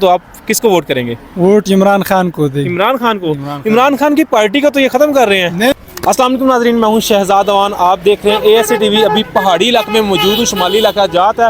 تو آپ کس کو ووٹ کریں گے؟ ووٹ عمران خان کو دیں. عمران خان کو. عمران خان کی پارٹی کا تو یہ ختم کر رہے ہیں. السلام علیکم ناظرین، میں ہوں شہزاد اوان، آپ دیکھ رہے ہیں ASA TV. ابھی پہاڑی علاقے میں موجود ہوں، شمالی علاقہ جات ہے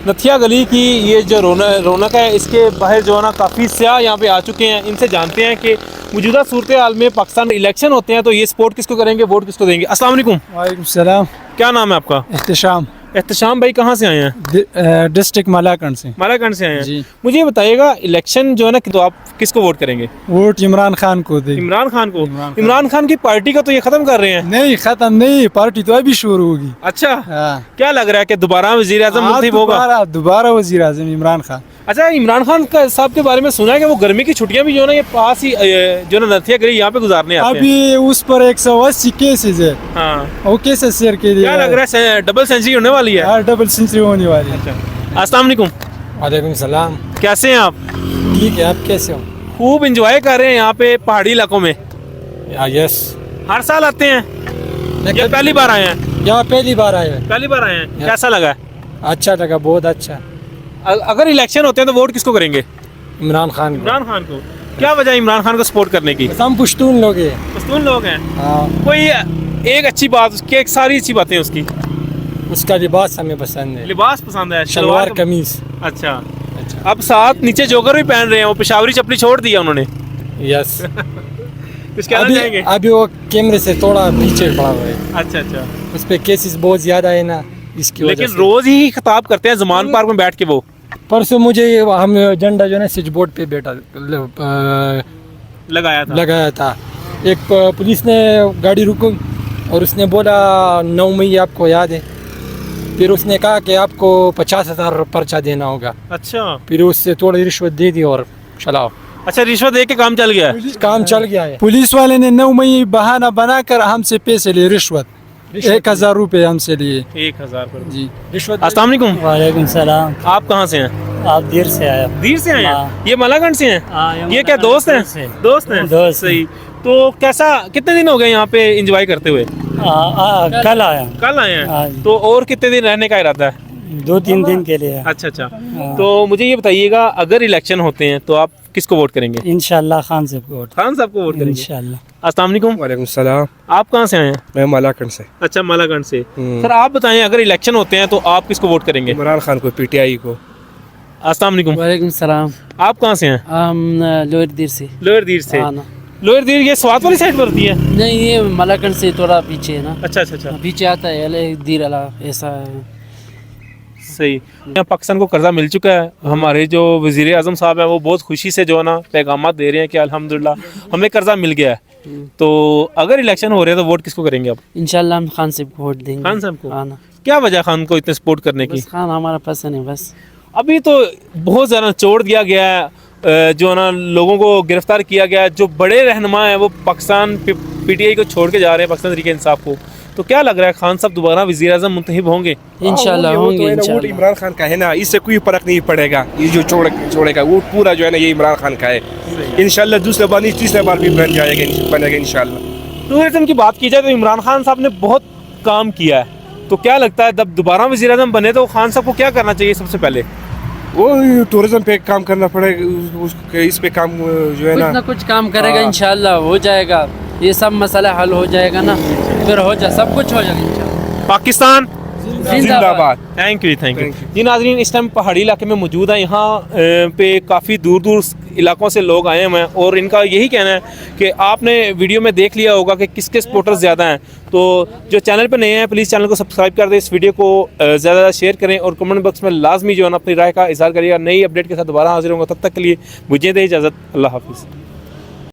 نتھیا گلی کی. یہ جو رونق ہے، اس کے باہر جو ہے نا کافی سیاح یہاں پہ آ چکے ہیں. ان سے جانتے ہیں کہ موجودہ صورتحال میں پاکستان میں الیکشن ہوتے ہیں تو یہ سپورٹ کس کو کریں گے، ووٹ کس کو دیں گے. السلام علیکم. وعلیکم السلام. کیا نام ہے آپ کا؟ احتشام. احتشام بھائی کہاں سے آئے ہیں؟ ڈسٹرکٹ مالاکنڈ سے. مالاکنڈ سے آئے ہیں جی. مجھے یہ بتائیے گا، الیکشن جو ہے نا تو آپ کس کو ووٹ کریں گے؟ ووٹ عمران خان کو دیں. عمران خان کو. عمران خان کی پارٹی کا تو یہ ختم کر رہے ہیں. نہیں ختم نہیں، پارٹی تو ابھی شروع ہوگی. اچھا، ہاں. کیا لگ رہا ہے کہ دوبارہ وزیر اعظم منتخب ہوگا؟ دوبارہ وزیر اعظم عمران خان. اچھا، عمران خان صاحب کے بارے میں سنا ہے کہ وہ گرمی کی چھٹیاں بھی جو ہے نا یہ پاس ہی جو ہے نا نتھیا گلی یہاں پہ گزارنے آتے ہیں. ابھی اس پر 180 کیسز ہے. ہاں، وہ کیسے شیئر کے لیے کیا لگ رہا ہے ڈبل سینچری ہونے والی ہے؟ ہاں، ڈبل سینچری ہونے والی ہے. السلام علیکم. وعلیکم السلام. کیسے ہیں آپ؟ ٹھیک ہے، آپ کیسے ہو؟ خوب انجوائے کر رہے ہیں یہاں پہ پہاڑی علاقوں میں. یس. ہر سال آتے ہیں یا پہلی بار آئے ہیں؟ یہاں پہلی بار آئے ہیں. پہلی بار آئے ہیں. کیسا لگا؟ اچھا لگا، بہت اچھا. اگر الیکشن ہوتے ہیں تو ووٹ کس کو کریں گے؟ عمران خان. عمران خان کو. کیا وجہ ہے عمران خان کو سپورٹ کرنے کی؟ ہم پشتون لوگ ہیں. پشتون لوگ ہیں. ہاں. کوئی ایک اچھی بات اس کی، ایک ساری اچھی باتیں اس کی. اس کا لباس ہمیں پسند ہے. لباس پسند ہے؟ شلوار قمیص. اچھا. اب ساتھ نیچے جوگر بھی پہن رہے ہیں، وہ پشاوری چپلی چھوڑ دیا انہوں نے. یس. کچھ کہنا چاہیں گے؟ ابھی وہ کیمرے سے تھوڑا پیچھے پڑا ہوا ہے. اچھا اچھا. اس پہ کیسز بہت زیادہ ہے نا، اس کی وجہ سے. لیکن روز ہی خطاب کرتے ہیں زمان پارک میں بیٹھ کے. وہ پرسوں مجھے ہم جھنڈا جو ہے نا سوئچ بورڈ پہ بیٹھا لگایا تھا. ایک پولیس نے گاڑی رکو اور اس نے بولا 9 مئی آپ کو یاد ہے. پھر اس نے کہا کہ آپ کو 50,000 پرچہ دینا ہوگا. اچھا. پھر اس سے تھوڑی رشوت دے دی اور چلاؤ. اچھا، رشوت دے کے کام چل گیا؟ کام چل گیا ہے. پولیس والے نے 9 مئی بہانہ بنا کر ہم سے پیسے لیے، رشوت 1,000 روپے ہم سے لیے. 1,000 جی رشوت. السلام علیکم. وعلیکم السلام. آپ کہاں سے ہیں؟ آپ دیر سے آئے؟ دیر سے آئے ہیں. یہ مالاکنڈ سے ہیں؟ یہ کیا دوست ہیں؟ دوست ہیں. صحیح. تو کیسا، کتنے دن ہو گئے یہاں پہ انجوائے کرتے ہوئے؟ کل آیا. کل آئے ہیں. تو اور کتنے دن رہنے کا ارادہ ہے؟ 2-3 دن کے لیے. اچھا اچھا. تو مجھے یہ بتائیے گا، اگر الیکشن ہوتے ہیں تو آپ کس کو ووٹ کریں گے؟ انشاءاللہ خان صاحب کو ووٹ. خان صاحب کو ووٹ کریں گے انشاءاللہ. السلام علیکم. وعلیکم السلام. آپ کہاں سے آئے ہیں؟ میں مالاکنڈ سے. اچھا، مالاکنڈ سے. سر آپ بتائیں، اگر الیکشن ہوتے ہیں تو آپ کس کو ووٹ کریں گے؟ عمران خان کو، PTI کو. السلام علیکم. وعلیکم السلام. آپ کہاں سے ہیں؟ ہم لوئر دیر سے. لوئر دیر سے. لوئر دیر یہ سوات والی سائڈ پڑتی ہے؟ نہیں، یہ مالاکنڈ سے تھوڑا پیچھے ہے نا. اچھا اچھا اچھا. پیچھے آتا ہے دیر الا ایسا. صحیح. پاکستان کو قرضہ مل چکا ہے. ہمارے جو وزیر اعظم صاحب ہیں وہ بہت خوشی سے جو ہے نا پیغامات دے رہے ہیں کہ الحمدللہ ہمیں قرضہ مل گیا ہے. تو اگر الیکشن ہو رہے ہیں تو ووٹ کس کو کریں گے آپ؟ انشاءاللہ ہم خان صاحب کو ووٹ دیں گے. خان صاحب کو. کیا وجہ خان کو اتنے سپورٹ کرنے کی؟ خان ہمارا پسند ہے بس. ابھی تو بہت زیادہ چھوڑ دیا گیا ہے، جو ہے نا لوگوں کو گرفتار کیا گیا ہے. جو بڑے رہنما ہیں وہ پاکستان PTI کو چھوڑ کے جا رہے ہیں، پاکستان تحریک انصاف کو. تو کیا لگ رہا ہے خان صاحب دوبارہ وزیر اعظم منتخب ہوں گے؟ انشاءاللہ ہوں گے. ووٹ عمران خان کا ہے نا، اس سے کوئی فرق نہیں پڑے گا. یہ جو چھوڑے گا ووٹ پورا جو ہے نا یہ عمران خان کا ہے. انشاءاللہ دوسرے بار نہیں، تیسرے بار بھی بنے گا انشاءاللہ. ٹورزم کی بات کی جائے تو عمران خان صاحب نے بہت کام کیا ہے. تو کیا لگتا ہے جب دوبارہ وزیر اعظم بنے تو خان صاحب کو کیا کرنا چاہیے سب سے پہلے؟ وہ ٹورزم پہ کام کرنا پڑے گا. اس پہ کام جو ہے نا کچھ کام کرے گا انشاءاللہ ہو جائے گا. یہ سب مسئلہ حل ہو جائے گا نا، پھر ہو جائے سب کچھ ہو جائے گا انشاءاللہ. پاکستان زندہ آباد. Thank you. جی ناظرین، اس ٹائم پہاڑی علاقے میں موجود ہیں. یہاں پہ کافی دور دور علاقوں سے لوگ آئے ہوئے ہیں اور ان کا یہی کہنا ہے کہ آپ نے ویڈیو میں دیکھ لیا ہوگا کہ کس کے سپورٹر زیادہ ہیں. تو جو چینل پہ نئے ہیں پلیز چینل کو سبسکرائب کر دیں، اس ویڈیو کو زیادہ زیادہ شیئر کریں اور کمنٹ باکس میں لازمی جو ہے نا اپنی رائے کا اظہار کریے گا. نئی اپڈیٹ کے ساتھ دوبارہ حاضر ہوں گا، تب تک کے لیے مجھے دیں اجازت. اللہ حافظ.